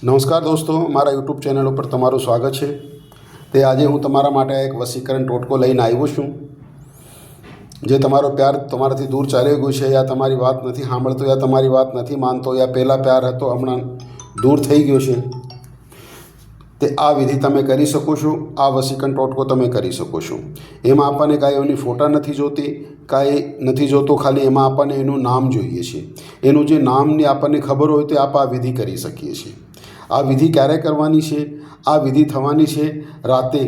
નમસ્કાર દોસ્તો, મારા યુટ્યુબ ચેનલ ઉપર તમારું સ્વાગત છે। તે આજે હું તમારા માટે એક વશીકરણ ટોટકો લઈને આવ્યો છું। જે તમારો પ્યાર તમારાથી દૂર ચાલી ગયો છે, યા તમારી વાત નથી સાંભળતો, યા તમારી વાત નથી માનતો, યા પહેલાં પ્યાર હતો હમણાં દૂર થઈ ગયો છે, તે આ વિધિ તમે કરી શકો છો। આ વશીકરણ ટોટકો તમે કરી શકો છો। એમાં આપણને કાંઈ એની ફોટા નથી જોતી, કાંઈ નથી જોતો, ખાલી એમાં આપણને એનું નામ જોઈએ છે। એનું જે નામની આપણને ખબર હોય તો આપણે આ વિધિ કરી શકીએ છીએ। આ વિધિ ક્યારે કરવાની છે? આ વિધિ થવાની છે રાતે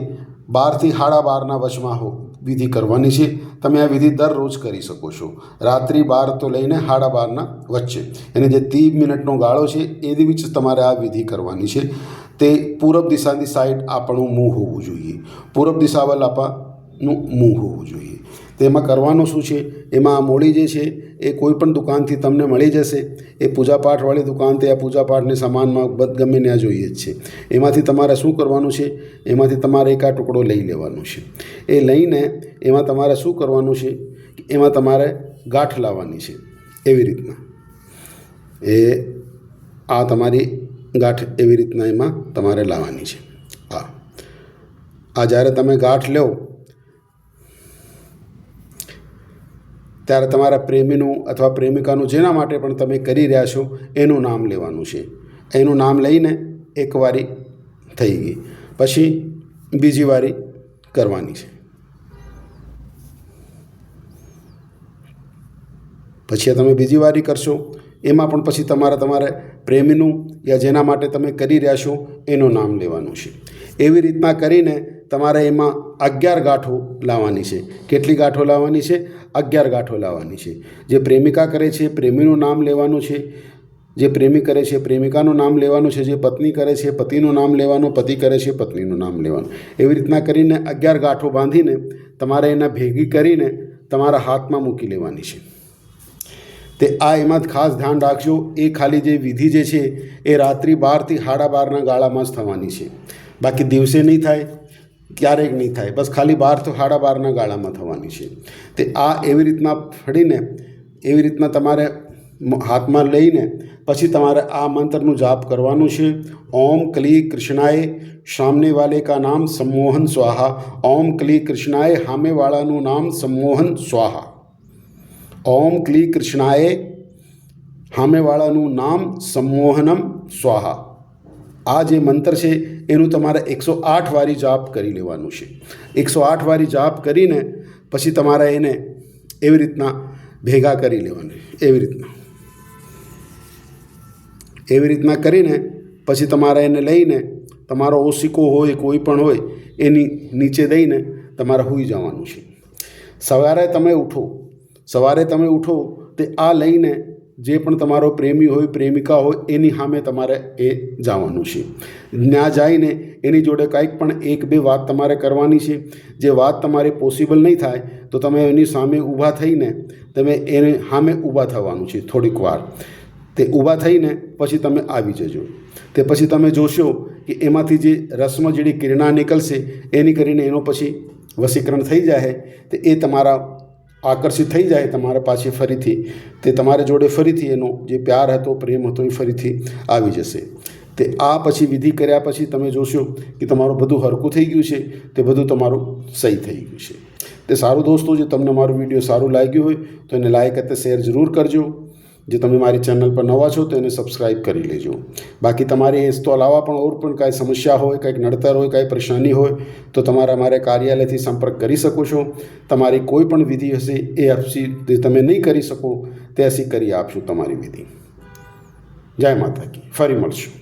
12 થી 12:30 વચમાં વિધિ કરવાની છે। તમે આ વિધિ દરરોજ કરી શકો છો, રાત્રિ 12 તો લઈને 12:30 વચ્ચે। એને જે 30 મિનિટનો ગાળો છે એની ਵਿੱਚ તમારે આ વિધિ કરવાની છે। તે પૂરબ દિશાની સાઈડ આપણું મું હોવું જોઈએ, પૂરબ દિશાવાળ આપણું મું હોવું જોઈએ। તેમાં કરવાનું શું છે? એમાં આ મોળી જે છે એ કોઈપણ દુકાનથી તમને મળી જશે। એ પૂજાપાઠવાળી દુકાન તે આ પૂજાપાઠને સામાનમાં ગમે ત્યાં જોઈએ જ છે। એમાંથી તમારે શું કરવાનું છે? એમાંથી તમારે એક આ ટુકડો લઈ લેવાનો છે। એ લઈને એમાં તમારે શું કરવાનું છે? એમાં તમારે ગાંઠ લાવવાની છે। એવી રીતના આ તમારી ગાંઠ એવી રીતના એમાં તમારે લાવવાની છે। આ જ્યારે તમે ગાંઠ લો ત્યારે તમારા પ્રેમીનું અથવા પ્રેમિકાનું જેના માટે પણ તમે કરી રહ્યા છો એનું નામ લેવાનું છે। એનું નામ લઈને એક વારી થઈ ગઈ, પછી બીજી વારી કરવાની છે। પછી તમે બીજી વારી કરશો એમાં પણ પછી તમારે પ્રેમીનું યા જેના માટે તમે કરી રહ્યા છો એનું નામ લેવાનું છે। એવી રીતના કરીને તમારે એમાં 11 ગાંઠો લાવવાની છે। કેટલી ગાંઠો લાવવાની છે? 11 ગાંઠો લાવવાની છે। જે પ્રેમિકા કરે છે પ્રેમીનું નામ લેવાનું છે, જે પ્રેમી કરે છે પ્રેમિકાનું નામ લેવાનું છે, જે પત્ની કરે છે પતિનું નામ લેવાનું, પતિ કરે છે પત્નીનું નામ લેવાનું। એવી રીતના કરીને 11 ગાંઠો બાંધીને તમારે એને ભેગી કરીને તમારા હાથમાં મૂકી લેવાની છે। તે આ એમાં ખાસ ધ્યાન રાખજો, એ ખાલી જે વિધિ જે છે એ રાત્રિ 12 થી 12:30 ગાળામાં જ થવાની છે। બાકી દિવસે નહીં થાય, ક્યારેક નહીં થાય, બસ ખાલી 12 થી 12:30 ગાળામાં થવાની છે। તે આ એવી રીતના ફળીને એવી રીતના તમારે હાથમાં લઈને પછી તમારે આ મંત્રનું જાપ કરવાનું છે। ઓમ ક્લી કૃષ્ણાય સામને વાલે કા નામ सम्मोहन स्वाहा। ઓમ ક્લી કૃષ્ણાય સામે વાળાનું નામ सम्मोहन स्वाहा। ઓમ ક્લી કૃષ્ણાય સામેવાળાનું નામ सम्मोहनम स्वाहा। આ જે મંત્ર છે એનું તમારે 108 વારી જાપ કરી લેવાનું છે। 108 વારી જાપ કરીને પછી તમારે એને એવી રીતના ભેગા કરી લેવાનું। એવી રીતના કરીને પછી તમારે એને લઈને તમારો ઓશિકો હોય કોઈ પણ હોય એની નીચે દઈને તમારે સૂઈ જવાનું છે। સવારે તમે ઉઠો તે આ લઈને જે પણ તમારો પ્રેમી હોય પ્રેમિકા હોય એની સામે તમારે એ જવાનું છે। ત્યાં જઈને એની જોડે કાંઈક પણ 1-2 વાત તમારે કરવાની છે। જે વાત તમારે પોસિબલ નહીં થાય તો તમે એની સામે ઊભા થઈને તમે એને સામે ઊભા થવાનું છે થોડીક વાર। તે ઊભા થઈને પછી તમે આવી જજો। તે પછી તમે જોશો કે એમાંથી જે રસમાં જેડી કિરણા નીકળશે એની કરીને એનો પછી વશીકરણ થઈ જાય। તો એ તમારા આકર્ષિત થઈ જાય તમારા પાછી ફરીથી તે તમારા જોડે ફરીથી એનો જે પ્યાર હતો પ્રેમ હતો એ ફરીથી આવી જશે। તે આ પછી વિધિ કર્યા પછી તમે જોશો કે તમારું બધું હરખું થઈ ગયું છે, તે બધું તમારું સહી થઈ ગયું છે। તે સારું દોસ્તો, જો તમને મારું વિડીયો સારું લાગ્યું હોય તો એને લાઈક અને શેર જરૂર કરજો। જો તમે મારી ચેનલ પર નવા છો તો એને સબસ્ક્રાઈબ કરી લેજો। બાકી તમારે તો અલાવા પણ ઓર પણ કાંઈ સમસ્યા હોય, કંઈક નડતર હોય, કાંઈ પરેશાની હોય તો તમારે અમારે કાર્યાલયથી સંપર્ક કરી શકો છો। તમારી કોઈ પણ વિધિ હશે એ જે તમે નહીં કરી શકો તે ਅਸੀਂ કરી આપશું તમારી વિધિ। જય માતા કી, ફરી મળશું।